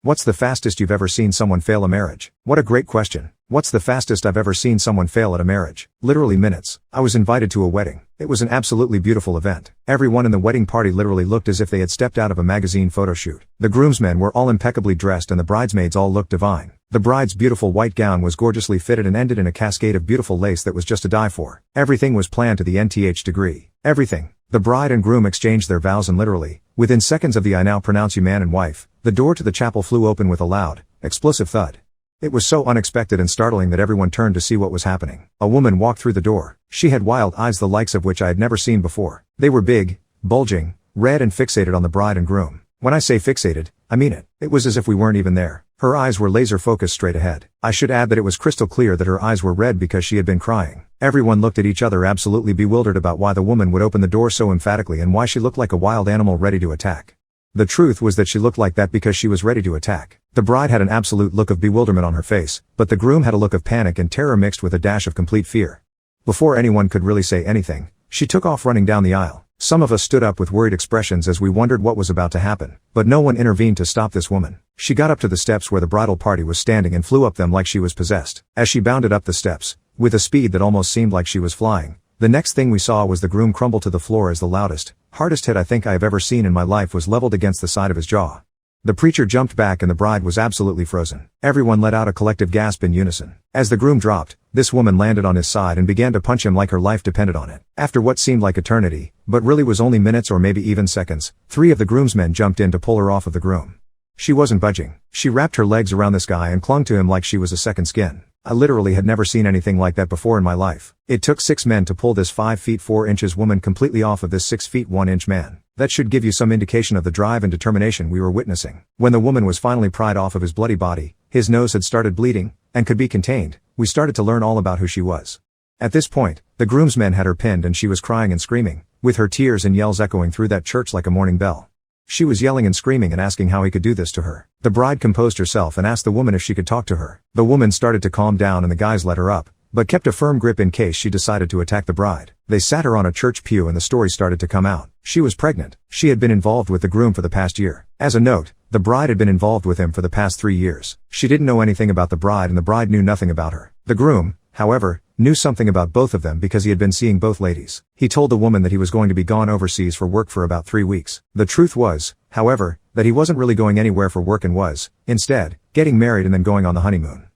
What's the fastest you've ever seen someone fail a marriage? What a great question. What's the fastest I've ever seen someone fail at a marriage? Literally minutes. I was invited to a wedding. It was an absolutely beautiful event. Everyone in the wedding party literally looked as if they had stepped out of a magazine photo shoot. The groomsmen were all impeccably dressed and the bridesmaids all looked divine. The bride's beautiful white gown was gorgeously fitted and ended in a cascade of beautiful lace that was just to die for. Everything was planned to the nth degree. Everything. The bride and groom exchanged their vows and literally, within seconds of the "I now pronounce you man and wife," the door to the chapel flew open with a loud, explosive thud. It was so unexpected and startling that everyone turned to see what was happening. A woman walked through the door. She had wild eyes the likes of which I had never seen before. They were big, bulging, red and fixated on the bride and groom. When I say fixated, I mean it. It was as if we weren't even there. Her eyes were laser focused straight ahead. I should add that it was crystal clear that her eyes were red because she had been crying. Everyone looked at each other absolutely bewildered about why the woman would open the door so emphatically and why she looked like a wild animal ready to attack. The truth was that she looked like that because she was ready to attack. The bride had an absolute look of bewilderment on her face, but the groom had a look of panic and terror mixed with a dash of complete fear. Before anyone could really say anything, she took off running down the aisle. Some of us stood up with worried expressions as we wondered what was about to happen, but no one intervened to stop this woman. She got up to the steps where the bridal party was standing and flew up them like she was possessed. As she bounded up the steps, with a speed that almost seemed like she was flying, the next thing we saw was the groom crumble to the floor as the loudest, hardest hit I think I have ever seen in my life was leveled against the side of his jaw. The preacher jumped back and the bride was absolutely frozen. Everyone let out a collective gasp in unison. As the groom dropped, this woman landed on his side and began to punch him like her life depended on it. After what seemed like eternity, but really was only minutes or maybe even seconds, 3 of the groomsmen jumped in to pull her off of the groom. She wasn't budging. She wrapped her legs around this guy and clung to him like she was a second skin. I literally had never seen anything like that before in my life. It took 6 men to pull this 5 feet 4 inches woman completely off of this 6 feet 1 inch man. That should give you some indication of the drive and determination we were witnessing. When the woman was finally pried off of his bloody body, his nose had started bleeding, and could be contained, we started to learn all about who she was. At this point, the groomsmen had her pinned and she was crying and screaming, with her tears and yells echoing through that church like a morning bell. She was yelling and screaming and asking how he could do this to her. The bride composed herself and asked the woman if she could talk to her. The woman started to calm down and the guys let her up, but kept a firm grip in case she decided to attack the bride. They sat her on a church pew and the story started to come out. She was pregnant. She had been involved with the groom for the past year. As a note, the bride had been involved with him for the past 3 years. She didn't know anything about the bride and the bride knew nothing about her. The groom, however, knew something about both of them because he had been seeing both ladies. He told the woman that he was going to be gone overseas for work for about 3 weeks. The truth was, however, that he wasn't really going anywhere for work and was, instead, getting married and then going on the honeymoon.